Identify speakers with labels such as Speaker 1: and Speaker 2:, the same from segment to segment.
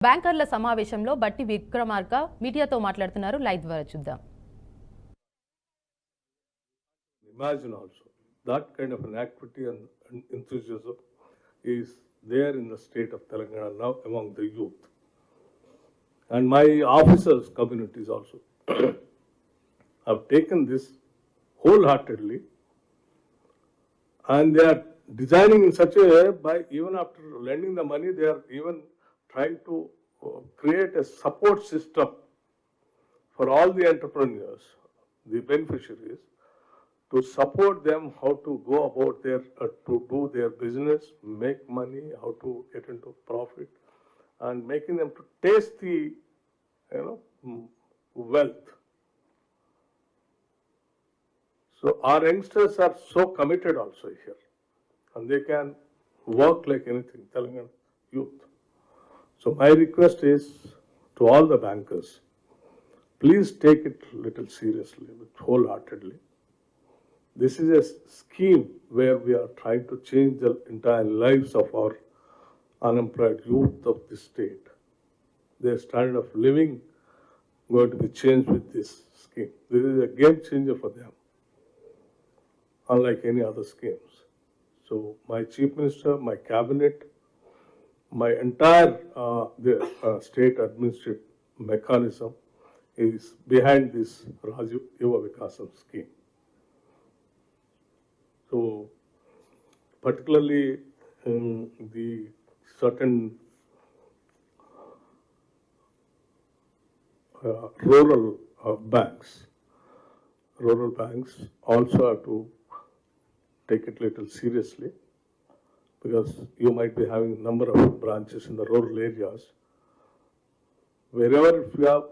Speaker 1: బ్యాంకర్ల సమావేశంలో బట్టి విక్రమార్క మీడియాతో మాట్లాడుతున్నారు. లైవ్ ద్వారా చూద్దాం.
Speaker 2: Imagine also that kind of an activity and enthusiasm is there in the state of Telangana now among the youth, and my officers communities also have taken this wholeheartedly, and they are designing in such a way by even after lending the money they are even trying to create a support system for all the entrepreneurs, the beneficiaries, to support them how to go about their, to do their business, make money, how to get into profit, and making them to taste the, wealth. So our youngsters are so committed also here, and they can work like anything, Telangana youth. So my request is to all the bankers, please take it little seriously, wholeheartedly. This is a scheme where we are trying to change the entire lives of our unemployed youth of the state. Their standard of living going to be changed with this scheme. This is a game changer for them, unlike any other schemes. So my Chief Minister, my cabinet, my entire state administrative mechanism is behind this Rajiv Yuva Vikasam scheme. So particularly the certain rural banks also have to take it little seriously, because you might be having a number of branches in the rural areas. Wherever if you have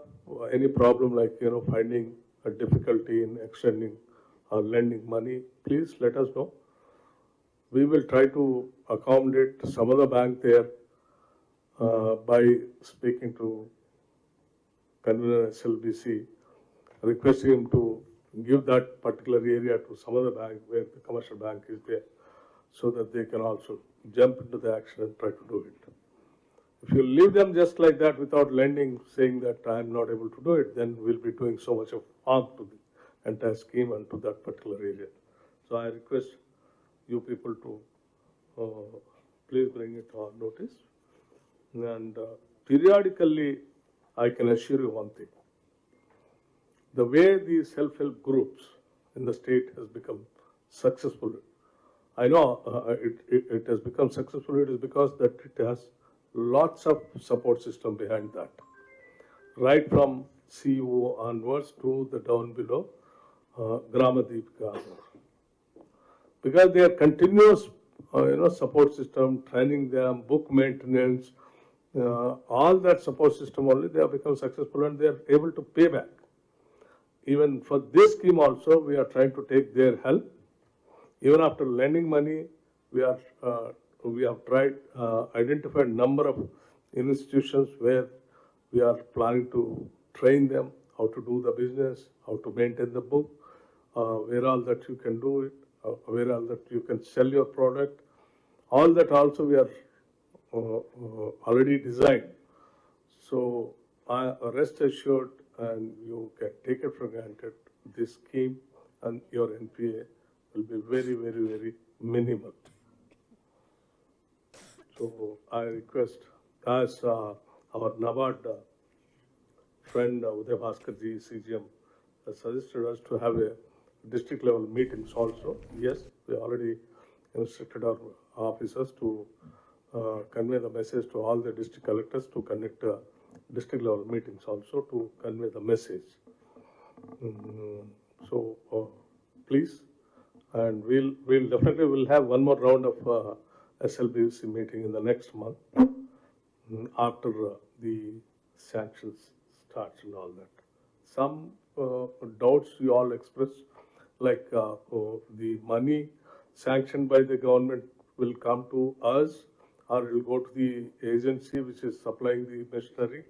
Speaker 2: any problem like, finding a difficulty in extending or lending money, please let us know. We will try to accommodate some of the bank there by speaking to convener SLBC, requesting him to give that particular area to some other bank where the commercial bank is there, so that they can also jump into the action and try to do it. If you leave them just like that without lending, saying that I am not able to do it, then we'll be doing so much of harm to the entire scheme and to that particular area. So I request you people to please bring it to our notice. And periodically, I can assure you one thing. The way the self-help groups in the state has become successful, I know it has become successful. It is because that it has lots of support system behind that, right from CEO onwards to the down below, Grama Deepika, because they are continuous, support system, training them, book maintenance, all that support system only they have become successful, and they are able to pay back. Even for this scheme also, we are trying to take their help. Even after lending money, we have tried identified number of institutions where we are planning to train them how to do the business, how to maintain the book, where all that you can do it, where all that you can sell your product. All that also we are already designed. So rest assured, and you can take it for granted, this scheme and your NPA will be very, very, very minimal. So I request, as our NABARD friend Uday Bhaskar ji, CGM, has suggested us to have a district level meetings also. Yes, we already instructed our officers to convey the message to all the district collectors to conduct district level meetings also to convey the message. So please, and we'll definitely will have one more round of SLBC meeting in the next month after the sanctions starts and all that. Some doubts you all expressed, like the money sanctioned by the government will come to us, or it will go to the agency which is supplying the machinery,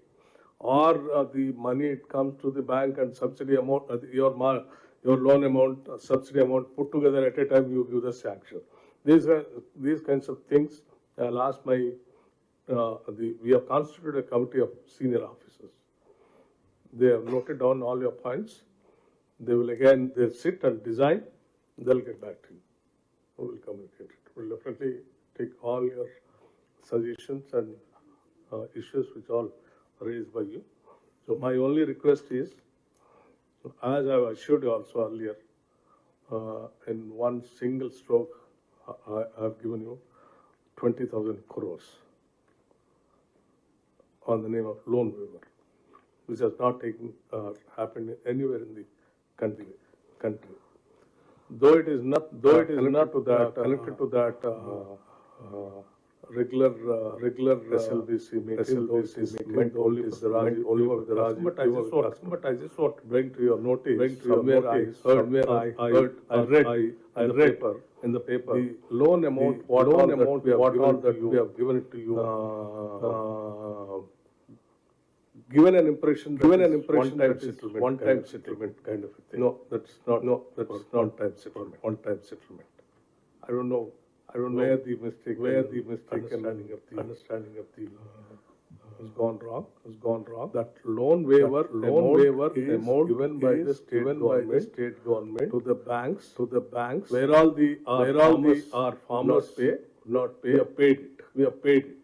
Speaker 2: or the money it comes to the bank and subsidy amount, your loan amount, subsidy amount put together at a time you give the sanction. These kinds of things I'll ask my we have constituted a committee of senior officers. They have noted down all your points. They'll sit and design, they'll get back to you. We will communicate it. We'll definitely take all your suggestions and issues which are raised by you. So my only request is, as I assured you also earlier, in one single stroke, I have given you 20,000 crores on the name of loan waiver, which has not happened anywhere in the country. Though it is not connected to that regular SLBC meeting only for the Rajiv. But I just want to bring to your notice. I read in the paper the loan amount that we have given it to you. Given an impression one-time settlement kind of a thing. No, that's not one-time settlement. I don't know where the mistake understanding of the has gone wrong. That loan waiver amount given by the state government to the banks, where all the farmers not pay. We have paid it.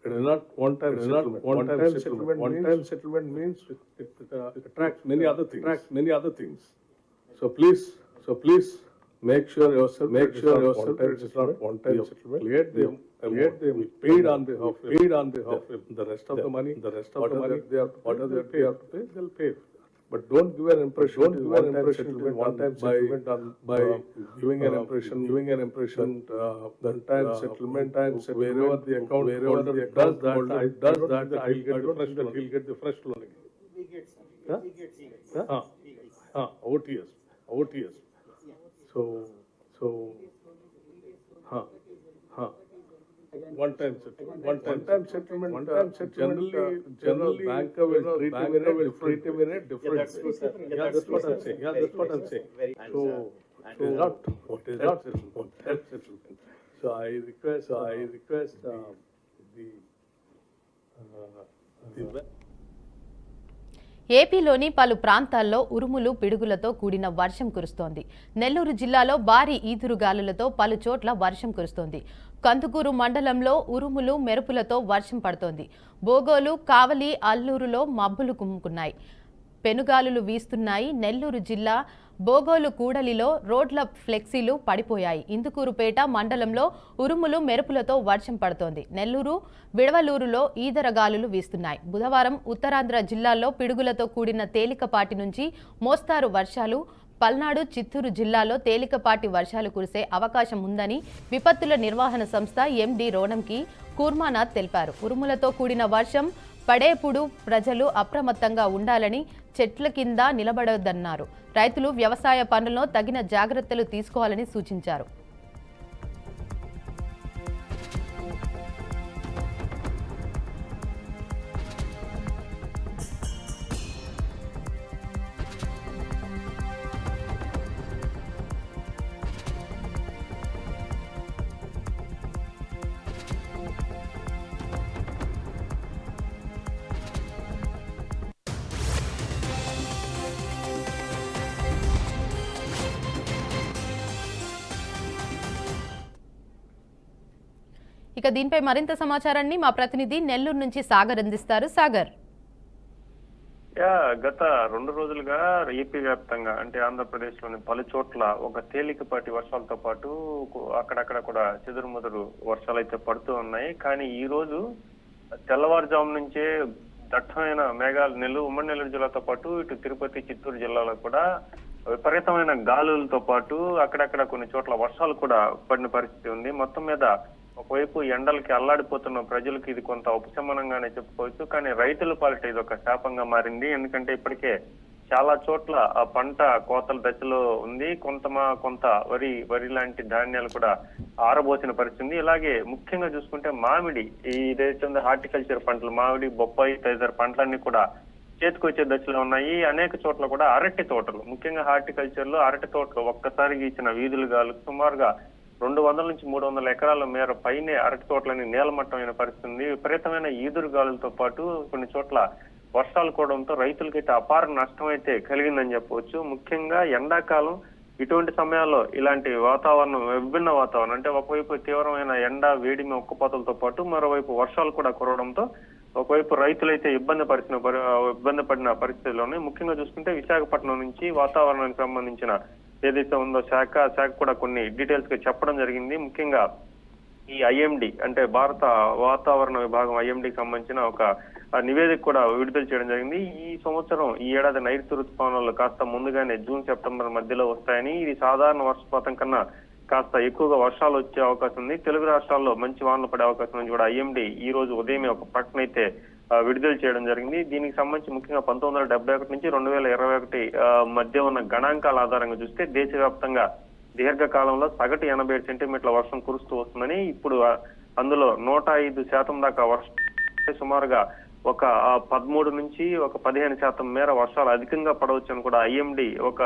Speaker 2: It is not one-time settlement. One-time settlement means it attracts many other things. So please make sure yourself it is not one-time settlement. Cleared them. We paid on behalf of the rest of the money. They have to pay, they'll pay. But don't give an impression one-time settlement by giving an impression one-time settlement wherever the account does that he'll get the fresh loan again. OTS. So one-time settlement. Generally, banker will treat him in a different way. Yeah, that's what I'm saying. So, it is not one-time settlement. So I request the
Speaker 1: ఏపీలోని పలు ప్రాంతాల్లో ఉరుములు పిడుగులతో కూడిన వర్షం కురుస్తోంది. నెల్లూరు జిల్లాలో భారీ ఈదురుగాలులతో పలు చోట్ల వర్షం కురుస్తోంది. కందుకూరు మండలంలో ఉరుములు మెరుపులతో వర్షం పడుతోంది. బోగోలు, కావలి, అల్లూరులో మబ్బులు కుమ్ముకున్నాయి. పెనుగాలులు వీస్తున్నాయి. నెల్లూరు జిల్లా బోగోలు కూడలిలో రోడ్ల ఫ్లెక్సీలు పడిపోయాయి. ఇందుకూరుపేట మండలంలో ఉరుములు మెరుపులతో వర్షం పడుతోంది. నెల్లూరు, విడవలూరులో ఈదరగాలులు వీస్తున్నాయి. బుధవారం ఉత్తరాంధ్ర జిల్లాల్లో పిడుగులతో కూడిన తేలికపాటి నుంచి మోస్తారు వర్షాలు, పల్నాడు, చిత్తూరు జిల్లాలో తేలికపాటి వర్షాలు కురిసే అవకాశం ఉందని విపత్తుల నిర్వహణ సంస్థ ఎండీ రోణంకి కూర్మానాథ్ తెలిపారు. ఉరుములతో కూడిన వర్షం పడేప్పుడు ప్రజలు అప్రమత్తంగా ఉండాలని, చెట్ల కింద నిలబడొద్దన్నారు. రైతులు వ్యవసాయ పనుల్లో తగిన జాగ్రత్తలు తీసుకోవాలని సూచించారు. ఇక దీనిపై మరింత సమాచారాన్ని మా ప్రతినిధి నెల్లూరు నుంచి సాగర్ అందిస్తారు. సాగర్,
Speaker 3: గత 2 రోజులుగా ఏపీ వ్యాప్తంగా అంటే ఆంధ్రప్రదేశ్ లోని పలు చోట్ల ఒక తేలికపాటి వర్షాలతో పాటు అక్కడక్కడ కూడా చెదురుముదురు వర్షాలు అయితే పడుతూ ఉన్నాయి. కానీ ఈ రోజు తెల్లవారుజాము నుంచే దట్టమైన మేఘాలు ఉమ్మడి నెల్లూరు జిల్లాతో పాటు ఇటు తిరుపతి, చిత్తూరు జిల్లాలో కూడా విపరీతమైన గాలులతో పాటు అక్కడక్కడ కొన్ని చోట్ల వర్షాలు కూడా పడిన పరిస్థితి ఉంది. మొత్తం మీద ఒకవైపు ఎండలకి అల్లాడిపోతున్న ప్రజలకు ఇది కొంత ఉపశమనంగానే చెప్పుకోవచ్చు. కానీ రైతుల పాలిట ఇది ఒక శాపంగా మారింది. ఎందుకంటే ఇప్పటికే చాలా చోట్ల ఆ పంట కోతల దశలో ఉంది. కొంత వరి లాంటి ధాన్యాలు కూడా ఆరబోసిన పరిస్థితి. ఇలాగే ముఖ్యంగా చూసుకుంటే మామిడి, ఈ దేశంలో హార్టికల్చర్ పంటలు, మామిడి, బొప్పాయి తదితర పంటలన్నీ కూడా చేతికొచ్చే దశలో ఉన్నాయి. అనేక చోట్ల కూడా అరటి తోటలు, ముఖ్యంగా హార్టికల్చర్ లో అరటి తోటలు ఒక్కసారి గీచిన వీధులు గాలు సుమారుగా 200 నుంచి 300 ఎకరాల మేర పైనే అరటి తోటలని నేలమట్టమైన పరిస్థితి ఉంది. విపరీతమైన ఈదురు గాలులతో పాటు కొన్ని చోట్ల వర్షాలు కూడడంతో రైతులకైతే అపార నష్టం అయితే కలిగిందని చెప్పవచ్చు. ముఖ్యంగా ఎండాకాలం ఇటువంటి సమయాల్లో ఇలాంటి వాతావరణం, విభిన్న వాతావరణం అంటే ఒకవైపు తీవ్రమైన ఎండ, వేడిమి, ఉక్కపోతలతో పాటు మరోవైపు వర్షాలు కూడా కురవడంతో ఒకవైపు రైతులైతే ఇబ్బంది పడిన పరిస్థితుల్లోనే. ముఖ్యంగా చూసుకుంటే విశాఖపట్నం నుంచి వాతావరణానికి సంబంధించిన ఏదైతే ఉందో శాఖ కూడా కొన్ని డీటెయిల్స్ గా చెప్పడం జరిగింది. ముఖ్యంగా ఈ ఐఎండి అంటే భారత వాతావరణ విభాగం ఐఎండికి సంబంధించిన ఒక నివేదిక కూడా విడుదల చేయడం జరిగింది. ఈ సంవత్సరం ఈ ఏడాది నైరుతి ఋతుపవనాలు కాస్త ముందుగానే జూన్, సెప్టెంబర్ మధ్యలో వస్తాయని, ఇది సాధారణ వర్షపాతం కన్నా కాస్త ఎక్కువగా వర్షాలు వచ్చే అవకాశం ఉంది, తెలుగు రాష్ట్రాల్లో మంచి వానలు పడే అవకాశం ఉంది కూడా ఐఎండి ఈ రోజు ఉదయమే ఒక ప్రకటన అయితే విడుదల చేయడం జరిగింది. దీనికి సంబంధించి ముఖ్యంగా 1971 నుంచి 2021 మధ్య ఉన్న గణాంకాల ఆధారంగా చూస్తే దేశవ్యాప్తంగా దీర్ఘకాలంలో సగటు 87 సెంటీమీటర్ల వర్షం కురుస్తూ వస్తుందని, ఇప్పుడు అందులో 105% దాకా వర్షం, సుమారుగా ఒక 13 నుంచి ఒక 15% మేర వర్షాలు అధికంగా పడవచ్చు అని కూడా ఐఎండి ఒక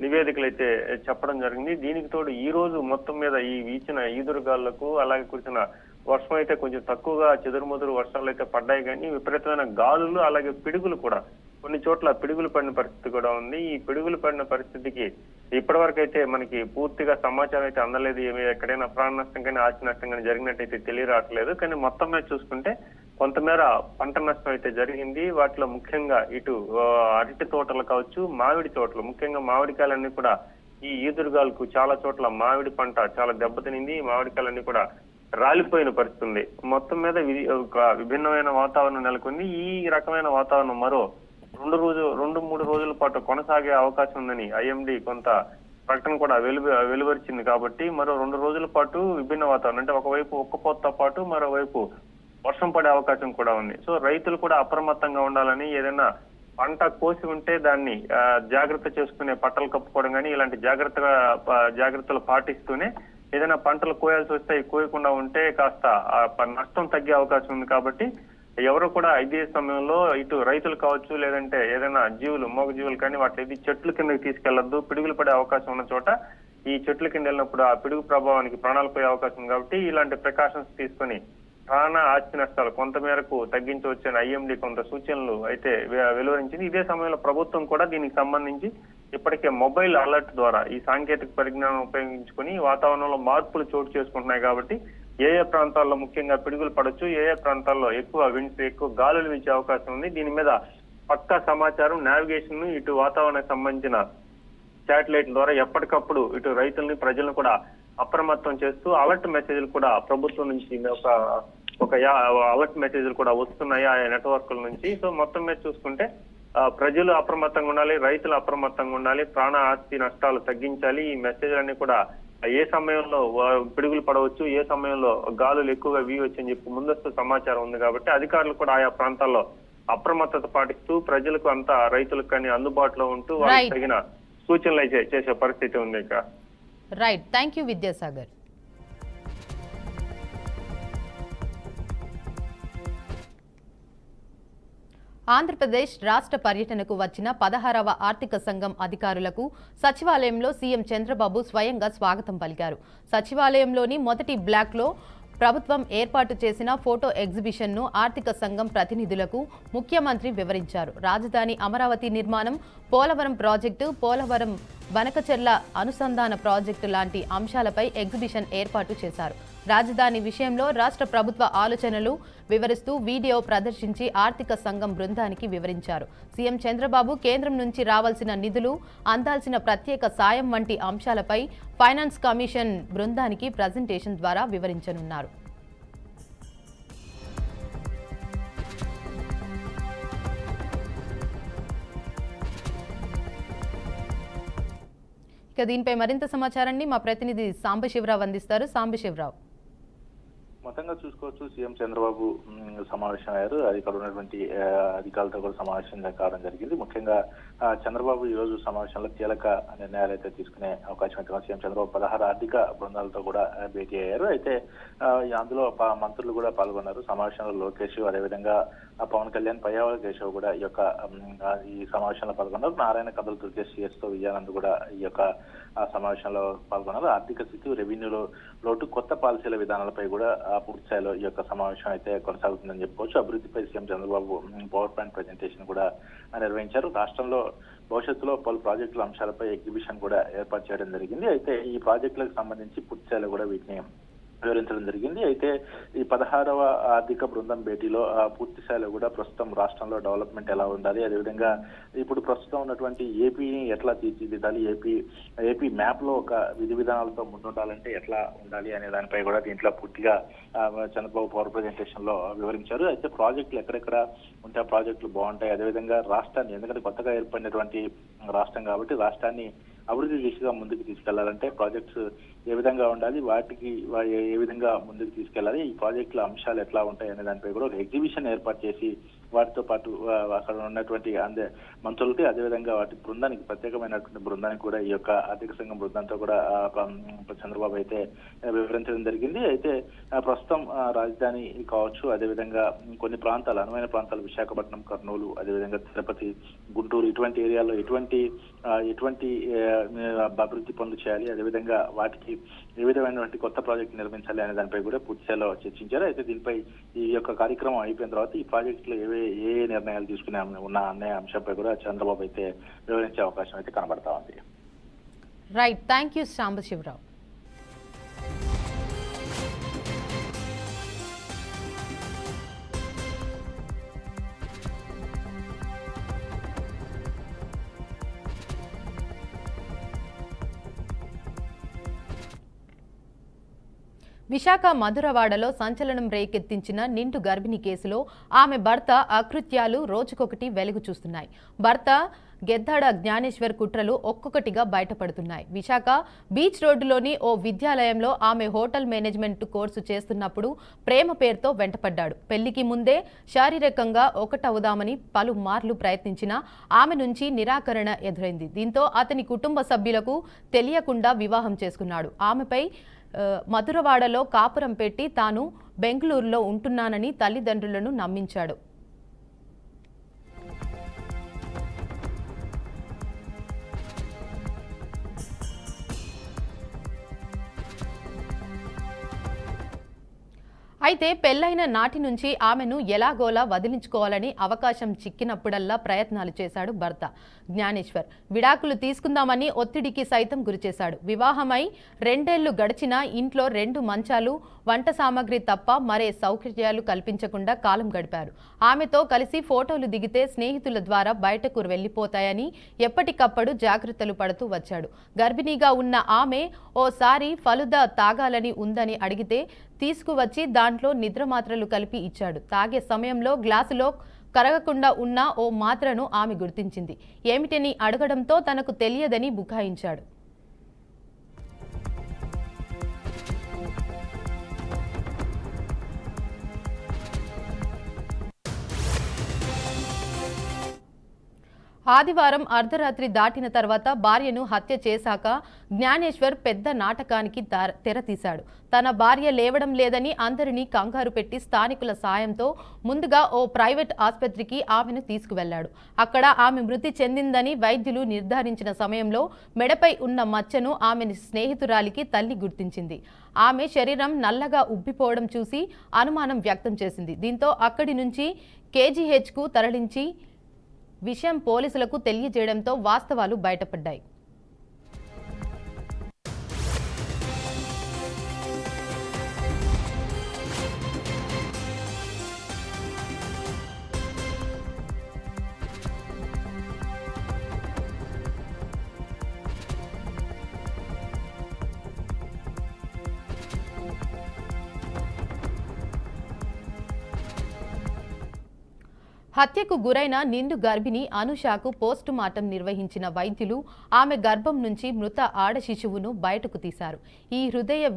Speaker 3: నివేదికలు అయితే చెప్పడం జరిగింది. దీనికి తోడు ఈ రోజు మొత్తం మీద ఈ వీచిన ఈదురుగాళ్లకు అలాగే కురిసిన వర్షం అయితే కొంచెం తక్కువగా చెదురుమదురు వర్షాలు అయితే పడ్డాయి, కానీ విపరీతమైన గాలులు అలాగే పిడుగులు కూడా కొన్ని చోట్ల పిడుగులు పడిన పరిస్థితి కూడా ఉంది. ఈ పిడుగులు పడిన పరిస్థితికి ఇప్పటి వరకు అయితే మనకి పూర్తిగా సమాచారం అయితే అందలేదు. ఏమి ఎక్కడైనా ప్రాణ నష్టం కానీ ఆస్తి నష్టం కానీ జరిగినట్టయితే తెలియరావట్లేదు. కానీ మొత్తం మీద చూసుకుంటే కొంతమేర పంట నష్టం అయితే జరిగింది. వాటిలో ముఖ్యంగా ఇటు అరటి తోటలు కావచ్చు, మామిడి తోటలు, ముఖ్యంగా మామిడికాయలన్నీ కూడా ఈ ఈదురుగాలకు చాలా చోట్ల మామిడి పంట చాలా దెబ్బతినింది. మామిడికాయలన్నీ కూడా రాలిపోయిన పరిస్థితి ఉంది. మొత్తం మీద ఒక విభిన్నమైన వాతావరణం నెలకొంది. ఈ రకమైన వాతావరణం మరో 2-3 రోజుల పాటు కొనసాగే అవకాశం ఉందని ఐఎండి కొంత ప్రకటన కూడా వెలువరిచింది. కాబట్టి మరో 2 రోజుల పాటు విభిన్న వాతావరణం అంటే ఒకవైపు ఉక్కపోతతో పాటు మరోవైపు వర్షం పడే అవకాశం కూడా ఉంది. సో రైతులు కూడా అప్రమత్తంగా ఉండాలని, ఏదైనా పంట కోసి ఉంటే దాన్ని జాగ్రత్త చేసుకునే పట్టలు కప్పుకోవడం కానీ ఇలాంటి జాగ్రత్తలు పాటిస్తూనే ఏదైనా పంటలు కోయాల్సి వస్తే కోయకుండా ఉంటే కాస్త నష్టం తగ్గే అవకాశం ఉంది. కాబట్టి ఎవరు కూడా ఇదే సమయంలో ఇటు రైతులు కావచ్చు, లేదంటే ఏదైనా జీవులు, మూగ జీవులు కానీ వాటి చెట్ల కిందకి తీసుకెళ్లొద్దు. పిడుగులు పడే అవకాశం ఉన్న చోట ఈ చెట్ల కింద వెళ్ళినప్పుడు ఆ పిడుగు ప్రభావానికి ప్రాణాలు పోయే అవకాశం ఉంది. కాబట్టి ఇలాంటి ప్రికాషన్స్ తీసుకుని ప్రాణ ఆస్తి నష్టాలు కొంతమేరకు తగ్గించవచ్చని ఐఎండి కొంత సూచనలు అయితే వెలువరించింది. ఇదే సమయంలో ప్రభుత్వం కూడా దీనికి సంబంధించి ఇప్పటికే మొబైల్ అలర్ట్ ద్వారా ఈ సాంకేతిక పరిజ్ఞానం ఉపయోగించుకుని వాతావరణంలో మార్పులు చోటు చేసుకుంటున్నాయి. కాబట్టి ఏ ప్రాంతాల్లో ముఖ్యంగా పిడుగులు పడవచ్చు, ఏ ప్రాంతాల్లో ఎక్కువ విండ్స్, ఎక్కువ గాలులు వీచే అవకాశం ఉంది, దీని మీద పక్కా సమాచారం, నావిగేషన్ ఇటు వాతావరణానికి సంబంధించిన శాటిలైట్ల ద్వారా ఎప్పటికప్పుడు ఇటు రైతుల్ని, ప్రజలను కూడా అప్రమత్తం చేస్తూ అలర్ట్ మెసేజ్లు కూడా ప్రభుత్వం నుంచి ఒక అలర్ట్ మెసేజ్లు కూడా వస్తున్నాయి ఆయా నెట్వర్క్ల నుంచి. సో మొత్తం మీద చూసుకుంటే ప్రజలు అప్రమత్తంగా ఉండాలి, రైతులు అప్రమత్తంగా ఉండాలి, ప్రాణ ఆస్తి నష్టాలు తగ్గించాలి. ఈ మెసేజ్లన్నీ కూడా ఏ సమయంలో పిడుగులు పడవచ్చు, ఏ సమయంలో గాలులు ఎక్కువగా వీయవచ్చు అని చెప్పి ముందస్తు సమాచారం ఉంది. కాబట్టి అధికారులు కూడా ఆయా ప్రాంతాల్లో అప్రమత్తత పాటిస్తూ ప్రజలకు అంతా రైతులకు కానీ అందుబాటులో ఉంటూ వాళ్ళకి తగిన సూచనలు అయితే చేసే పరిస్థితి ఉంది. ఇక
Speaker 1: right, thank you Vidyasagar. Andhra Pradesh రాష్ట్ర పర్యటనకు వచ్చిన 16వ ఆర్థిక సంఘం అధికారులకు సచివాలయంలో సీఎం చంద్రబాబు స్వయంగా స్వాగతం పలికారు. సచివాలయంలోని మొదటి బ్లాక్లో ప్రభుత్వం ఏర్పాటు చేసిన ఫోటో ఎగ్జిబిషన్ను ఆర్థిక సంఘం ప్రతినిధులకు ముఖ్యమంత్రి వివరించారు. రాజధాని అమరావతి నిర్మాణం, పోలవరం ప్రాజెక్టు, పోలవరం బనకచెర్ల అనుసంధాన ప్రాజెక్టు లాంటి అంశాలపై ఎగ్జిబిషన్ ఏర్పాటు చేశారు. రాజధాని విషయంలో రాష్ట్ర ప్రభుత్వ ఆలోచనలు వివరిస్తూ వీడియో ప్రదర్శించి ఆర్థిక సంఘం బృందానికి వివరించారు. సీఎం చంద్రబాబు కేంద్రం నుంచి రావాల్సిన నిధులు, అందాల్సిన ప్రత్యేక సాయం వంటి అంశాలపై ఫైనాన్స్ కమిషన్ బృందానికి ప్రజెంటేషన్ ద్వారా వివరించనున్నారు. ఇక దీనిపై మరింత సమాచారాన్ని మా ప్రతినిధి సాంబశివరావు అందిస్తారు. సాంబశివరావు,
Speaker 4: మొత్తంగా చూసుకోవచ్చు, సీఎం చంద్రబాబు సమావేశం అయ్యారు. అధికారులు ఉన్నటువంటి అధికారులతో కూడా సమావేశం కావడం జరిగింది. ముఖ్యంగా చంద్రబాబు ఈ రోజు సమావేశంలో కీలక నిర్ణయాలు అయితే తీసుకునే అవకాశం అయితే సీఎం చంద్రబాబు 16 ఆర్థిక బృందాలతో కూడా భేటీ అయ్యారు. అయితే అందులో మంత్రులు కూడా పాల్గొన్నారు. సమావేశంలో లోకేష్, అదేవిధంగా పవన్ కళ్యాణ్, పయ్యావుల కేశవ్ కూడా ఈ సమావేశంలో పాల్గొన్నారు. నారాయణ కథలు దుర్గేష్, సిఎస్ తో విజయానంద్ కూడా ఈ యొక్క ఆ సమావేశంలో పాల్గొన్నారు. ఆర్థిక స్థితి, రెవెన్యూలో లోటు, కొత్త పాలసీల విధానాలపై కూడా పూర్తి స్థాయిలో ఈ యొక్క సమావేశం అయితే కొనసాగుతుందని చెప్పుకోవచ్చు. అభివృద్ధిపై CM Chandrababu power point presentation కూడా నిర్వహించారు. రాష్ట్రంలో భవిష్యత్తులో పలు ప్రాజెక్టుల అంశాలపై ఎగ్జిబిషన్ కూడా ఏర్పాటు చేయడం జరిగింది. అయితే ఈ ప్రాజెక్టులకు సంబంధించి పూర్తి స్థాయిలో కూడా వీటిని వివరించడం జరిగింది. అయితే ఈ 16వ ఆర్థిక బృందం భేటీలో పూర్తి స్థాయిలో కూడా ప్రస్తుతం రాష్ట్రంలో డెవలప్మెంట్ ఎలా ఉండాలి, అదేవిధంగా ఇప్పుడు ప్రస్తుతం ఉన్నటువంటి ఏపీని ఎట్లా తీర్చిదిద్దాలి, ఏపీ మ్యాప్ లో ఒక విధి విధానాలతో ముందుండాలంటే ఎట్లా ఉండాలి అనే దానిపై కూడా దీంట్లో పూర్తిగా చంద్రబాబు పవర్ ప్రెజెంటేషన్ లో వివరించారు. అయితే ప్రాజెక్టులు ఎక్కడెక్కడ ఉంటే ఆ ప్రాజెక్టులు బాగుంటాయి, అదేవిధంగా రాష్ట్రాన్ని, ఎందుకంటే కొత్తగా ఏర్పడినటువంటి రాష్ట్రం కాబట్టి రాష్ట్రాన్ని అభివృద్ధి దిశగా ముందుకు తీసుకెళ్లాలంటే ప్రాజెక్ట్స్ ఏ విధంగా ఉండాలి, వాటికి ఏ విధంగా ముందుకు తీసుకెళ్లాలి, ఈ ప్రాజెక్టుల అంశాలు ఎట్లా ఉంటాయి అనే దానిపై కూడా ఒక ఎగ్జిబిషన్ ఏర్పాటు చేసి వాటితో పాటు అక్కడ ఉన్నటువంటి మంత్రులకి, అదేవిధంగా వాటి బృందానికి, ప్రత్యేకమైనటువంటి బృందానికి కూడా ఈ యొక్క ఆర్థిక సంఘం బృందంతో కూడా చంద్రబాబు అయితే వివరించడం జరిగింది. అయితే ప్రస్తుతం రాజధాని కావచ్చు, అదేవిధంగా కొన్ని ప్రాంతాలు, అనువైన ప్రాంతాలు, విశాఖపట్నం, కర్నూలు, అదేవిధంగా తిరుపతి, గుంటూరు, ఇటువంటి ఏరియాలో ఎటువంటి అభివృద్ధి పనులు చేయాలి, అదేవిధంగా వాటికి ఏ విధమైనటువంటి కొత్త ప్రాజెక్టు నిర్మించాలి అనే దానిపై కూడా పూర్తిస్థాయిలో చర్చించారు. అయితే దీనిపై ఈ యొక్క కార్యక్రమం అయిపోయిన తర్వాత ఈ ప్రాజెక్టులో ఏ నిర్ణయాలు తీసుకునే అనే అంశంపై కూడా చంద్రబాబు అయితే వివరించే అవకాశం అయితే కనబడతా ఉంది.
Speaker 1: Right, thank you Sambasivarao. Visakha మధురవాడలో సంచలనం రేకెత్తించిన నిండు గర్భిణి కేసులో ఆమె భర్త అకృత్యాలు రోజుకొకటి వెలుగు చూస్తున్నాయి. భర్త గెద్దాడ జ్ఞానేశ్వర్ కుట్రలు ఒక్కొక్కటిగా బయటపడుతున్నాయి. విశాఖ బీచ్ రోడ్డులోని ఓ విద్యాలయంలో ఆమె హోటల్ మేనేజ్మెంట్ కోర్సు చేస్తున్నప్పుడు ప్రేమ పేరుతో వెంటపడ్డాడు. పెళ్లికి ముందే శారీరకంగా ఒకటవుదామని పలుమార్లు ప్రయత్నించినా ఆమె నుంచి నిరాకరణ ఎదురైంది. దీంతో అతని కుటుంబ సభ్యులకు తెలియకుండా వివాహం చేసుకున్నాడు. ఆమెపై మధురవాడలో కాపురం పెట్టి తాను బెంగళూరులో ఉంటున్నానని తల్లిదండ్రులను నమ్మించాడు. అయితే పెళ్లైన నాటి నుంచి ఆమెను ఎలాగోలా వదిలించుకోవాలని అవకాశం చిక్కినప్పుడల్లా ప్రయత్నాలు చేశాడు భర్త జ్ఞానేశ్వర్. విడాకులు తీసుకుందామని ఒత్తిడికి సైతం గురిచేశాడు. వివాహమై 2 ఏళ్లు గడిచినా ఇంట్లో 2 మంచాలు, వంట సామాగ్రి తప్ప మరే సౌకర్యాలు కల్పించకుండా కాలం గడిపారు. ఆమెతో కలిసి ఫోటోలు దిగితే స్నేహితుల ద్వారా బయటకు వెళ్లిపోతాయని ఎప్పటికప్పుడు జాగ్రత్తలు పడుతూ వచ్చాడు. గర్భిణీగా ఉన్న ఆమె ఓసారి ఫలుదా తాగాలని ఉందని అడిగితే తీసుకువచ్చి దాంట్లో నిద్ర మాత్రలు కలిపి ఇచ్చాడు. తాగే సమయంలో గ్లాసులో కరగకుండా ఉన్న ఓ మాత్రను ఆమె గుర్తించింది. ఏమిటని అడగడంతో తనకు తెలియదని బుకాయించాడు. ఆదివారం అర్ధరాత్రి దాటిన తర్వాత భార్యను హత్య చేశాక జ్ఞానేశ్వర్ పెద్ద నాటకానికి తెరతీశాడు. తన భార్య లేవడం లేదని అందరినీ కంగారు పెట్టి స్థానికుల సాయంతో ముందుగా ఓ ప్రైవేట్ ఆసుపత్రికి ఆమెను తీసుకువెళ్లాడు. అక్కడ ఆమె మృతి చెందిందని వైద్యులు నిర్ధారించిన సమయంలో మెడపై ఉన్న మచ్చను ఆమె స్నేహితురాలికి తల్లి గుర్తించింది. ఆమె శరీరం నల్లగా ఉబ్బిపోవడం చూసి అనుమానం వ్యక్తం చేసింది. దీంతో అక్కడి నుంచి కేజీహెచ్కు తరలించి విషయం పోలీసులకు తెలియజేయడంతో వాస్తవాలు బయటపడ్డాయి. హత్యకు గురైన నిండు గర్భిణి అనుషాకు పోస్టు మార్టం నిర్వహించిన వైద్యులు ఆమె గర్భం నుంచి మృత ఆడ శిశువును బయటకు తీశారు. ఈ హృదయ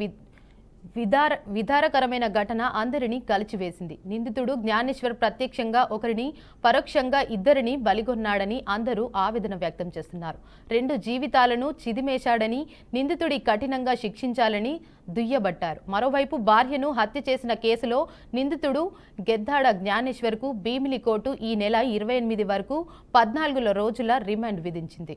Speaker 1: విదారకరమైన ఘటన అందరినీ కలిచివేసింది. నిందితుడు జ్ఞానేశ్వర్ ప్రత్యక్షంగా ఒకరిని, పరోక్షంగా ఇద్దరిని బలిగొన్నాడని అందరూ ఆవేదన వ్యక్తం చేస్తున్నారు. 2 జీవితాలను చిదిమేశాడని నిందితుడి కఠినంగా శిక్షించాలని దుయ్యబట్టారు. మరోవైపు భార్యను హత్య చేసిన కేసులో నిందితుడు గెద్దాడ జ్ఞానేశ్వర్కు భీమిలి కోర్టు ఈ నెల 28 వరకు 14 రోజుల రిమాండ్ విధించింది.